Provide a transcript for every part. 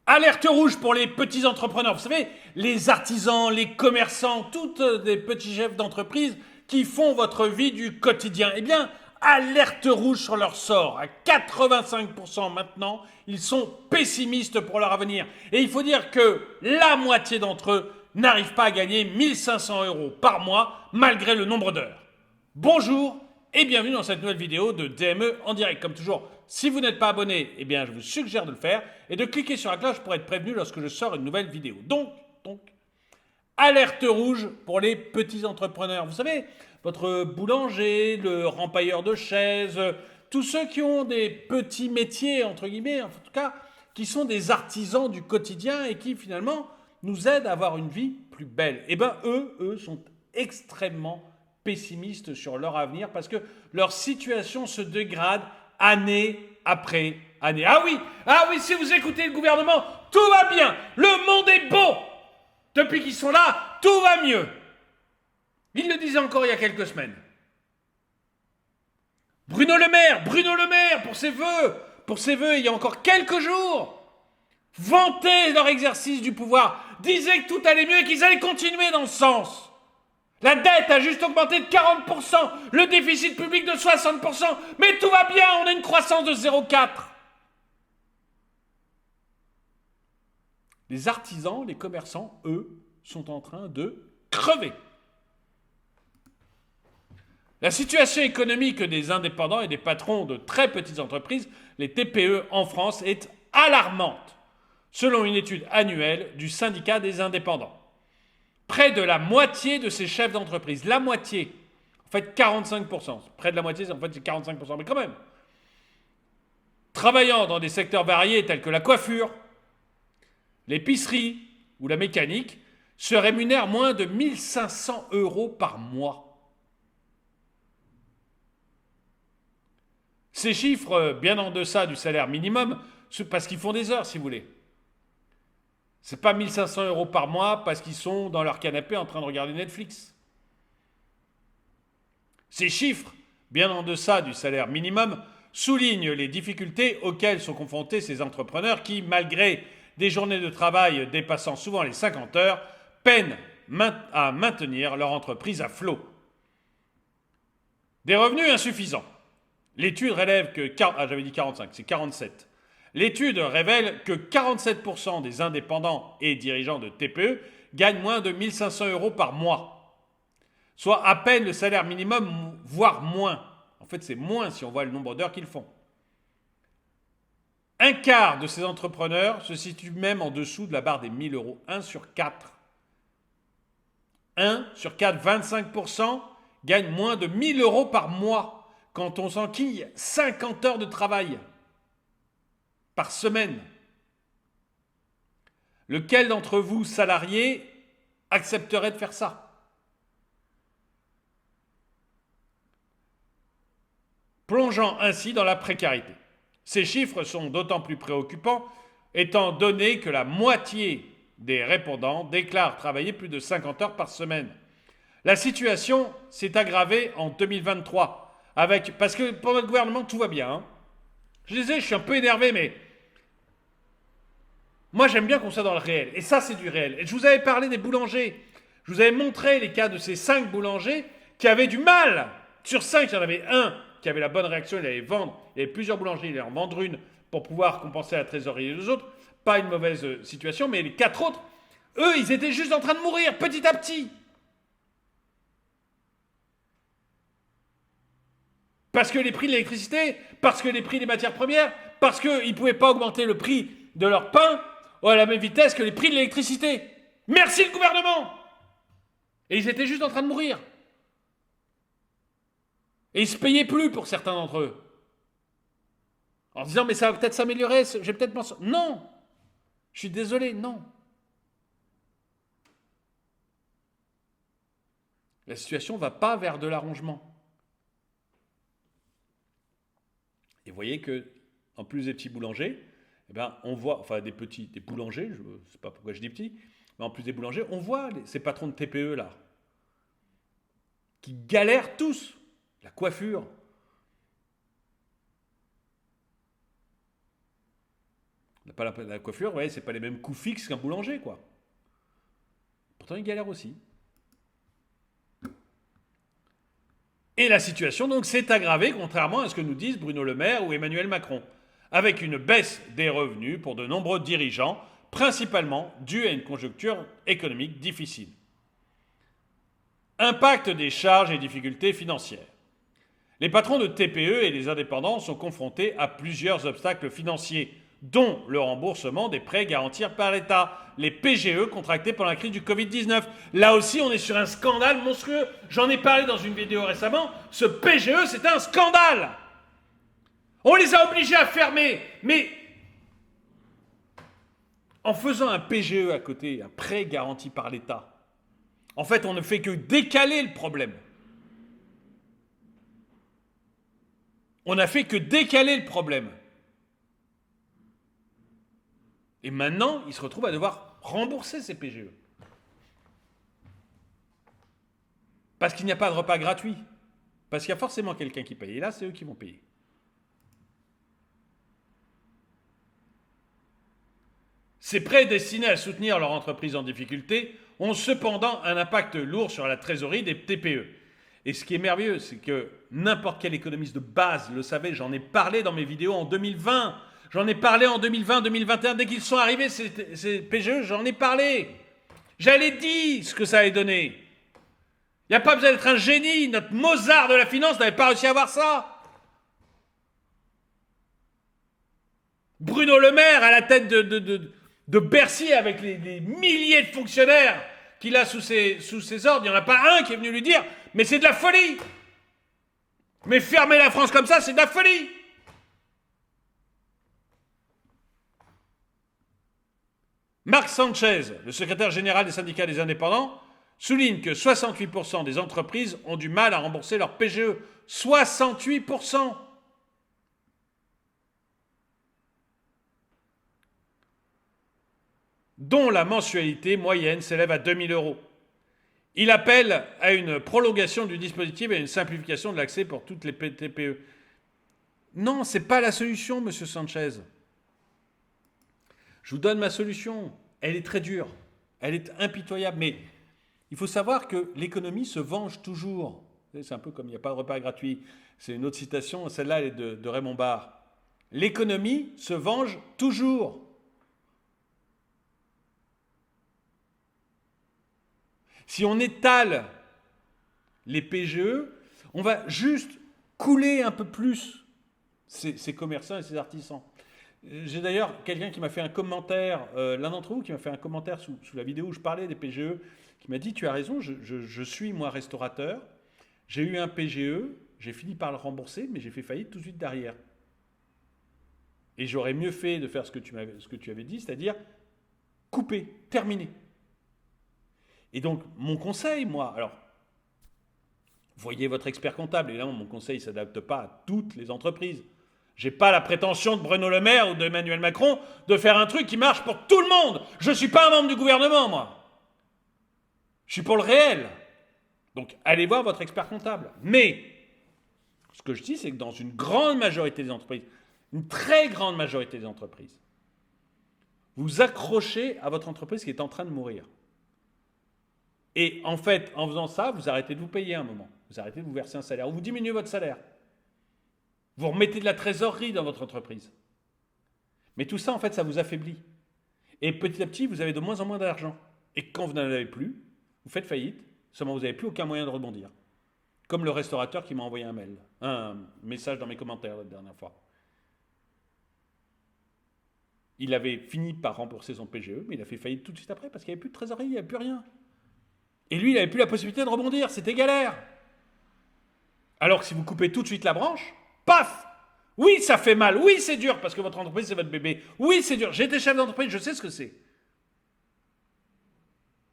Alerte rouge pour les petits entrepreneurs. Vous savez, les artisans, les commerçants, toutes des petits chefs d'entreprise qui font votre vie du quotidien. Eh bien, alerte rouge sur leur sort. À 85% maintenant, ils sont pessimistes pour leur avenir. Et il faut dire que la moitié d'entre eux n'arrivent pas à gagner 1 500 € par mois malgré le nombre d'heures. Bonjour et bienvenue dans cette nouvelle vidéo de DME en direct. Comme toujours, si vous n'êtes pas abonné, eh bien je vous suggère de le faire et de cliquer sur la cloche pour être prévenu lorsque je sors une nouvelle vidéo. Donc, alerte rouge pour les petits entrepreneurs. Vous savez, votre boulanger, le rempailleur de chaises, tous ceux qui ont des petits métiers, entre guillemets, en tout cas, qui sont des artisans du quotidien et qui finalement nous aident à avoir une vie plus belle. Eh bien, eux sont extrêmement pessimistes sur leur avenir parce que leur situation se dégrade année après année. Ah oui, si vous écoutez le gouvernement, tout va bien, le monde est beau. Depuis qu'ils sont là, tout va mieux. Il le disait encore il y a quelques semaines. Bruno Le Maire, pour ses vœux il y a encore quelques jours, vantait leur exercice du pouvoir, disait que tout allait mieux et qu'ils allaient continuer dans ce sens. La dette a juste augmenté de 40%, le déficit public de 60%, mais tout va bien, on a une croissance de 0,4. Les artisans, les commerçants, eux, sont en train de crever. La situation économique des indépendants et des patrons de très petites entreprises, les TPE en France, est alarmante, selon une étude annuelle du syndicat des indépendants. Près de la moitié de ces chefs d'entreprise, la moitié, en fait 45%, près de la moitié, en fait c'est 45%, mais quand même, travaillant dans des secteurs variés tels que la coiffure, l'épicerie ou la mécanique, se rémunèrent moins de 1 500 € par mois. Ces chiffres, bien en deçà du salaire minimum, parce qu'ils font des heures, si vous voulez. C'est pas 1 500 € par mois parce qu'ils sont dans leur canapé en train de regarder Netflix. Ces chiffres, bien en deçà du salaire minimum, soulignent les difficultés auxquelles sont confrontés ces entrepreneurs qui, malgré des journées de travail dépassant souvent les 50 heures, peinent à maintenir leur entreprise à flot. Des revenus insuffisants. L'étude révèle que... j'avais dit 45, c'est 47. L'étude révèle que 47% des indépendants et dirigeants de TPE gagnent moins de 1 500 € par mois, soit à peine le salaire minimum, voire moins. En fait, c'est moins si on voit le nombre d'heures qu'ils font. Un quart de ces entrepreneurs se situe même en dessous de la barre des 1 000 €. 1 sur 4. 1 sur 4, 25%, gagne moins de 1 000 € par mois quand on s'enquille 50 heures de travail par semaine. Lequel d'entre vous, salariés, accepterait de faire ça? Plongeant ainsi dans la précarité. Ces chiffres sont d'autant plus préoccupants étant donné que la moitié des répondants déclarent travailler plus de 50 heures par semaine. La situation s'est aggravée en 2023 parce que pour notre gouvernement, tout va bien. Hein. Je disais, je suis un peu énervé, mais moi, j'aime bien qu'on soit dans le réel. Et ça, c'est du réel. Et je vous avais parlé des boulangers. Je vous avais montré les cas de ces 5 boulangers qui avaient du mal. Sur 5, il y en avait un qui avait la bonne réaction, il allait vendre. Il y avait plusieurs boulangers, il allait en vendre une pour pouvoir compenser la trésorerie des autres. Pas une mauvaise situation, mais les 4 autres, eux, ils étaient juste en train de mourir petit à petit. Parce que les prix de l'électricité, parce que les prix des matières premières, parce qu'ils ne pouvaient pas augmenter le prix de leur pain à la même vitesse que les prix de l'électricité. Merci le gouvernement. Et ils étaient juste en train de mourir. Et ils ne se payaient plus pour certains d'entre eux. En disant, mais ça va peut-être s'améliorer, j'ai peut-être pensé. Non. Je suis désolé, non. La situation ne va pas vers de l'arrangement. Et vous voyez que, en plus des petits boulangers, eh ben, on voit, enfin des boulangers, je ne sais pas pourquoi je dis petits, mais en plus des boulangers, on voit ces patrons de TPE là, qui galèrent tous. La coiffure. Pas la coiffure, ouais, c'est pas les mêmes coûts fixes qu'un boulanger, quoi. Pourtant, ils galèrent aussi. Et la situation, donc, s'est aggravée, contrairement à ce que nous disent Bruno Le Maire ou Emmanuel Macron, avec une baisse des revenus pour de nombreux dirigeants, principalement due à une conjoncture économique difficile. Impact des charges et difficultés financières. Les patrons de TPE et les indépendants sont confrontés à plusieurs obstacles financiers, dont le remboursement des prêts garantis par l'État, les PGE contractés pendant la crise du Covid-19. Là aussi, on est sur un scandale monstrueux. J'en ai parlé dans une vidéo récemment. Ce PGE, c'est un scandale. On les a obligés à fermer. Mais en faisant un PGE à côté, un prêt garanti par l'État, en fait, on ne fait que décaler le problème. On n'a fait que décaler le problème. Et maintenant, ils se retrouvent à devoir rembourser ces PGE. Parce qu'il n'y a pas de repas gratuit. Parce qu'il y a forcément quelqu'un qui paye. Et là, c'est eux qui vont payer. Ces prêts destinés à soutenir leur entreprise en difficulté ont cependant un impact lourd sur la trésorerie des TPE. Et ce qui est merveilleux, c'est que n'importe quel économiste de base le savait, j'en ai parlé dans mes vidéos en 2020. J'en ai parlé en 2020, 2021, dès qu'ils sont arrivés, ces PGE, j'en ai parlé. J'allais dire ce que ça allait donner. Il n'y a pas besoin d'être un génie. Notre Mozart de la finance n'avait pas réussi à avoir ça. Bruno Le Maire à la tête de Bercy avec les milliers de fonctionnaires qu'il a sous ses ordres. Il n'y en a pas un qui est venu lui dire « Mais c'est de la folie !» Mais fermer la France comme ça, c'est de la folie. Marc Sanchez, le secrétaire général des syndicats des indépendants, souligne que 68% des entreprises ont du mal à rembourser leur PGE. 68%. Dont la mensualité moyenne s'élève à 2 000 €. Il appelle à une prolongation du dispositif et à une simplification de l'accès pour toutes les TPE. Non, ce n'est pas la solution, monsieur Sanchez. Je vous donne ma solution. Elle est très dure. Elle est impitoyable. Mais il faut savoir que l'économie se venge toujours. C'est un peu comme il n'y a pas de repas gratuit. C'est une autre citation. Celle-là, elle est de Raymond Barre. L'économie se venge toujours. Si on étale les PGE, on va juste couler un peu plus ces commerçants et ces artisans. J'ai d'ailleurs quelqu'un qui m'a fait un commentaire, l'un d'entre vous qui m'a fait un commentaire sous la vidéo où je parlais des PGE, qui m'a dit « Tu as raison, je suis moi restaurateur, j'ai eu un PGE, j'ai fini par le rembourser, mais j'ai fait faillite tout de suite derrière. Et j'aurais mieux fait de faire ce que tu avais dit, c'est-à-dire couper, terminer. » Et donc, mon conseil, moi, alors, voyez votre expert comptable, évidemment, mon conseil ne s'adapte pas à toutes les entreprises. Je n'ai pas la prétention de Bruno Le Maire ou d'Emmanuel Macron de faire un truc qui marche pour tout le monde. Je ne suis pas un membre du gouvernement, moi. Je suis pour le réel. Donc, allez voir votre expert comptable. Mais, ce que je dis, c'est que dans une grande majorité des entreprises, une très grande majorité des entreprises, vous accrochez à votre entreprise qui est en train de mourir. Et en fait, en faisant ça, vous arrêtez de vous payer un moment. Vous arrêtez de vous verser un salaire. Ou vous diminuez votre salaire. Vous remettez de la trésorerie dans votre entreprise. Mais tout ça, en fait, ça vous affaiblit. Et petit à petit, vous avez de moins en moins d'argent. Et quand vous n'en avez plus, vous faites faillite. Seulement, vous n'avez plus aucun moyen de rebondir. Comme le restaurateur qui m'a envoyé un message dans mes commentaires la dernière fois. Il avait fini par rembourser son PGE, mais il a fait faillite tout de suite après parce qu'il n'y avait plus de trésorerie, il n'y avait plus rien. Et lui, il n'avait plus la possibilité de rebondir, c'était galère. Alors que si vous coupez tout de suite la branche, paf! Oui, ça fait mal, oui, c'est dur, parce que votre entreprise, c'est votre bébé. Oui, c'est dur, j'ai été chef d'entreprise, je sais ce que c'est.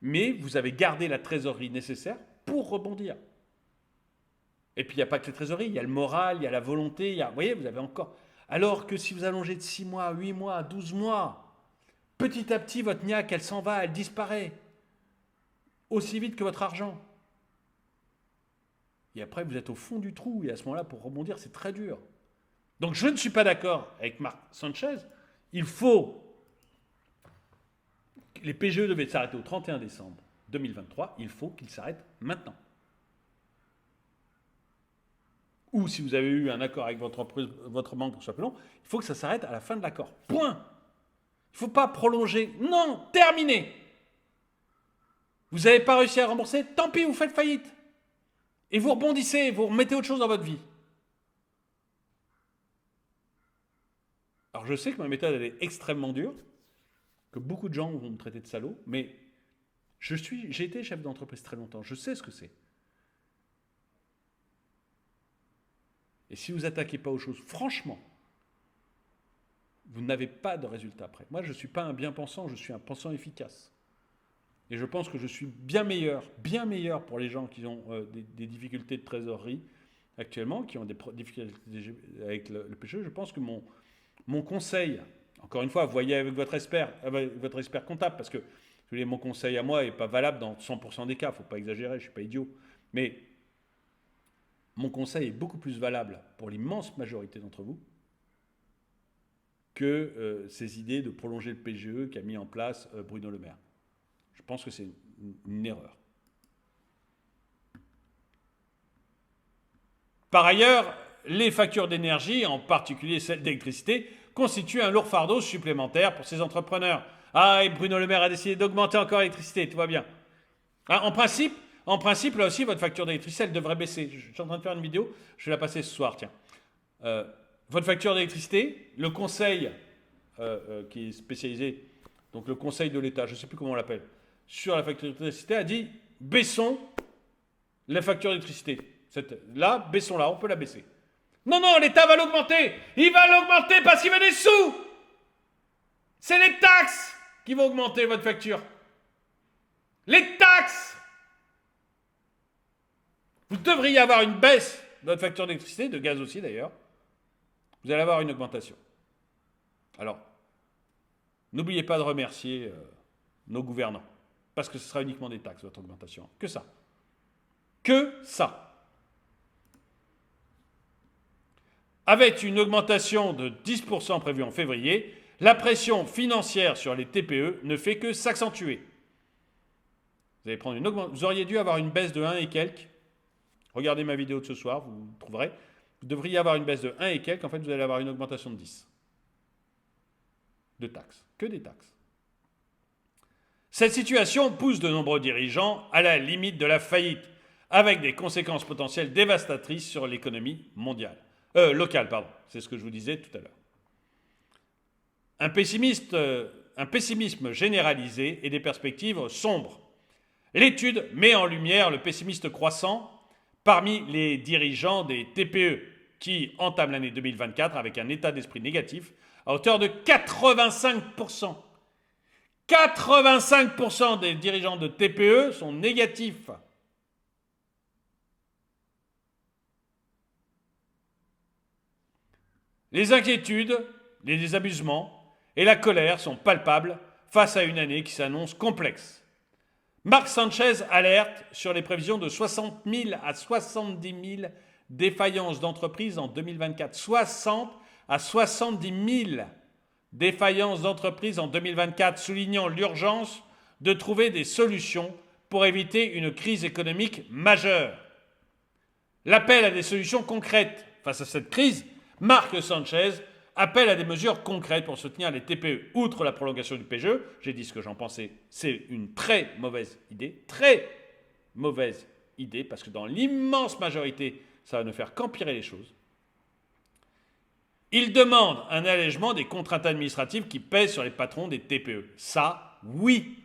Mais vous avez gardé la trésorerie nécessaire pour rebondir. Et puis, il n'y a pas que la trésorerie, il y a le moral, il y a la volonté, vous voyez, vous avez encore... Alors que si vous allongez de 6 mois, 8 mois, 12 mois, petit à petit, votre niaque, elle s'en va, elle disparaît. Aussi vite que votre argent. Et après, vous êtes au fond du trou. Et à ce moment-là, pour rebondir, c'est très dur. Donc, je ne suis pas d'accord avec Marc Sanchez. Il faut... Les PGE devaient s'arrêter au 31 décembre 2023. Il faut qu'ils s'arrêtent maintenant. Ou si vous avez eu un accord avec votre banque pour soit plus long, il faut que ça s'arrête à la fin de l'accord. Point. Il ne faut pas prolonger. Non, terminé. Vous n'avez pas réussi à rembourser, tant pis, vous faites faillite. Et vous rebondissez, vous remettez autre chose dans votre vie. Alors je sais que ma méthode elle est extrêmement dure, que beaucoup de gens vont me traiter de salaud, mais j'ai été chef d'entreprise très longtemps, je sais ce que c'est. Et si vous n'attaquez pas aux choses, franchement, vous n'avez pas de résultat après. Moi, je ne suis pas un bien-pensant, je suis un pensant efficace. Et je pense que je suis bien meilleur pour les gens qui ont des difficultés de trésorerie actuellement, qui ont des difficultés avec le PGE. Je pense que mon conseil, encore une fois, voyez avec votre expert comptable, parce que mon conseil à moi n'est pas valable dans 100% des cas, il ne faut pas exagérer, je ne suis pas idiot. Mais mon conseil est beaucoup plus valable pour l'immense majorité d'entre vous que ces idées de prolonger le PGE qu'a mis en place Bruno Le Maire. Je pense que c'est une erreur. Par ailleurs, les factures d'énergie, en particulier celles d'électricité, constituent un lourd fardeau supplémentaire pour ces entrepreneurs. Ah, et Bruno Le Maire a décidé d'augmenter encore l'électricité, tout va bien. Ah, en principe, là aussi, votre facture d'électricité, elle devrait baisser. Je suis en train de faire une vidéo, je vais la passer ce soir, tiens. Votre facture d'électricité, le conseil qui est spécialisé, donc le conseil de l'État, je ne sais plus comment on l'appelle, sur la facture d'électricité, a dit baissons la facture d'électricité. Là, baissons-la, on peut la baisser. Non, l'État va l'augmenter. Il va l'augmenter parce qu'il veut des sous. C'est les taxes qui vont augmenter votre facture. Les taxes. Vous devriez avoir une baisse de votre facture d'électricité, de gaz aussi d'ailleurs. Vous allez avoir une augmentation. Alors, n'oubliez pas de remercier nos gouvernants. Parce que ce sera uniquement des taxes, votre augmentation. Que ça. Que ça. Avec une augmentation de 10% prévue en février, la pression financière sur les TPE ne fait que s'accentuer. Vous allez prendre une augmentation. Vous auriez dû avoir une baisse de 1 et quelques. Regardez ma vidéo de ce soir, vous trouverez. Vous devriez avoir une baisse de 1 et quelques. En fait, vous allez avoir une augmentation de 10. De taxes. Que des taxes. Cette situation pousse de nombreux dirigeants à la limite de la faillite, avec des conséquences potentielles dévastatrices sur l'économie locale. C'est ce que je vous disais tout à l'heure. Un pessimisme généralisé et des perspectives sombres. L'étude met en lumière le pessimisme croissant parmi les dirigeants des TPE qui entament l'année 2024 avec un état d'esprit négatif à hauteur de 85%. 85% des dirigeants de TPE sont négatifs. Les inquiétudes, les désamusements et la colère sont palpables face à une année qui s'annonce complexe. Marc Sanchez alerte sur les prévisions de 60 000 à 70 000 défaillances d'entreprises en 2024. 60 à 70 000 défaillances d'entreprises en 2024, soulignant l'urgence de trouver des solutions pour éviter une crise économique majeure. L'appel à des solutions concrètes face à cette crise, Marc Sanchez appelle à des mesures concrètes pour soutenir les TPE. Outre la prolongation du PGE, j'ai dit ce que j'en pensais, c'est une très mauvaise idée, parce que dans l'immense majorité, ça va ne faire qu'empirer les choses. Il demande un allègement des contraintes administratives qui pèsent sur les patrons des TPE. Ça, oui.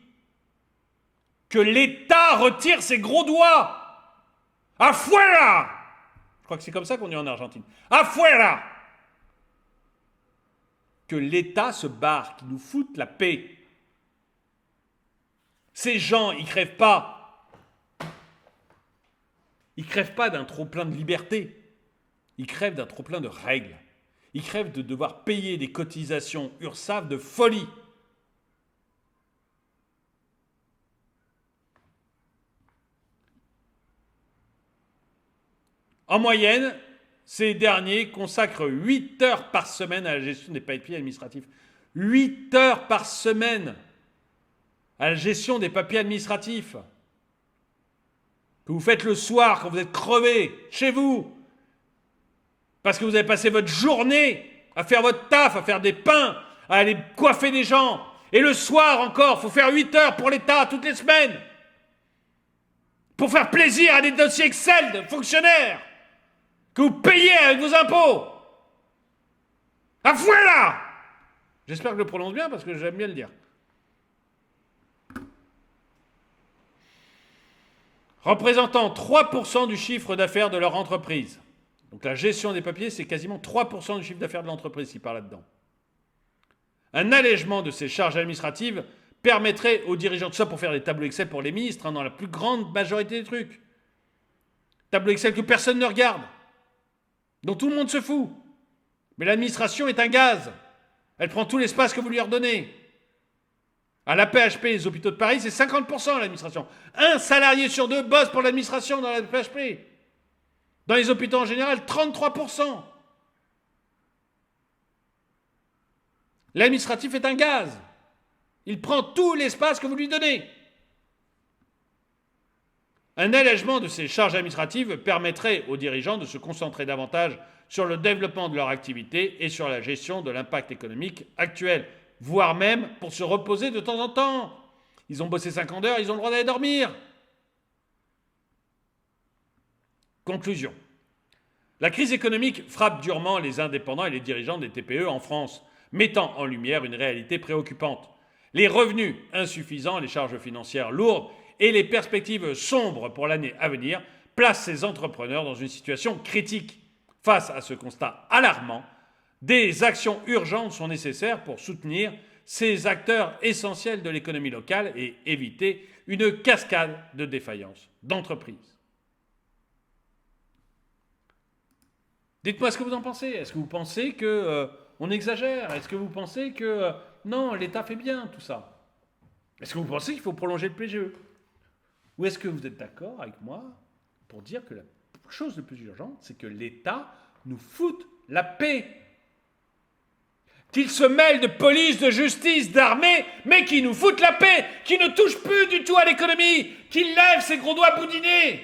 Que l'État retire ses gros doigts. Afuera! Je crois que c'est comme ça qu'on dit en Argentine. Afuera! Que l'État se barre, qu'il nous foute la paix. Ces gens, ils crèvent pas. Ils crèvent pas d'un trop-plein de liberté. Ils crèvent d'un trop-plein de règles. Ils crèvent de devoir payer des cotisations URSSAF de folie. En moyenne, ces derniers consacrent 8 heures par semaine à la gestion des papiers administratifs. 8 heures par semaine à la gestion des papiers administratifs que vous faites le soir quand vous êtes crevé chez vous, parce que vous avez passé votre journée à faire votre taf, à faire des pains, à aller coiffer des gens. Et le soir encore, il faut faire 8 heures pour l'État toutes les semaines. Pour faire plaisir à des dossiers Excel de fonctionnaires que vous payez avec vos impôts. À fouet là! J'espère que je le prononce bien parce que j'aime bien le dire. Représentant 3% du chiffre d'affaires de leur entreprise. Donc la gestion des papiers, c'est quasiment 3% du chiffre d'affaires de l'entreprise qui part là-dedans. Un allègement de ces charges administratives permettrait aux dirigeants, tout ça pour faire des tableaux Excel pour les ministres, dans la plus grande majorité des trucs. Tableaux Excel que personne ne regarde, dont tout le monde se fout. Mais l'administration est un gaz. Elle prend tout l'espace que vous lui redonnez. À la PHP, les hôpitaux de Paris, c'est 50% l'administration. Un salarié sur 2 bosse pour l'administration dans la PHP. Dans les hôpitaux en général, 33%. L'administratif est un gaz. Il prend tout l'espace que vous lui donnez. Un allègement de ces charges administratives permettrait aux dirigeants de se concentrer davantage sur le développement de leur activité et sur la gestion de l'impact économique actuel, voire même pour se reposer de temps en temps. Ils ont bossé 50 heures, ils ont le droit d'aller dormir. Conclusion. La crise économique frappe durement les indépendants et les dirigeants des TPE en France, mettant en lumière une réalité préoccupante. Les revenus insuffisants, les charges financières lourdes et les perspectives sombres pour l'année à venir placent ces entrepreneurs dans une situation critique. Face à ce constat alarmant, des actions urgentes sont nécessaires pour soutenir ces acteurs essentiels de l'économie locale et éviter une cascade de défaillances d'entreprises. Dites-moi ce que vous en pensez. Est-ce que vous pensez qu'on exagère? Est-ce que vous pensez que non, l'État fait bien tout ça? Est-ce que vous pensez qu'il faut prolonger le PGE? Ou est-ce que vous êtes d'accord avec moi pour dire que la chose la plus urgente, c'est que l'État nous foute la paix? Qu'il se mêle de police, de justice, d'armée, mais qu'il nous foute la paix, qu'il ne touche plus du tout à l'économie, qu'il lève ses gros doigts boudinés.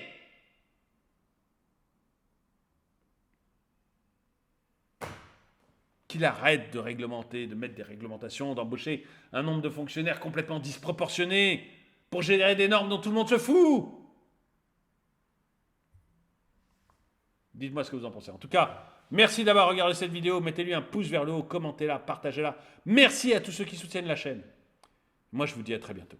Qu'il arrête de réglementer, de mettre des réglementations, d'embaucher un nombre de fonctionnaires complètement disproportionné pour générer des normes dont tout le monde se fout. Dites-moi ce que vous en pensez. En tout cas, merci d'avoir regardé cette vidéo. Mettez-lui un pouce vers le haut, commentez-la, partagez-la. Merci à tous ceux qui soutiennent la chaîne. Moi, je vous dis à très bientôt.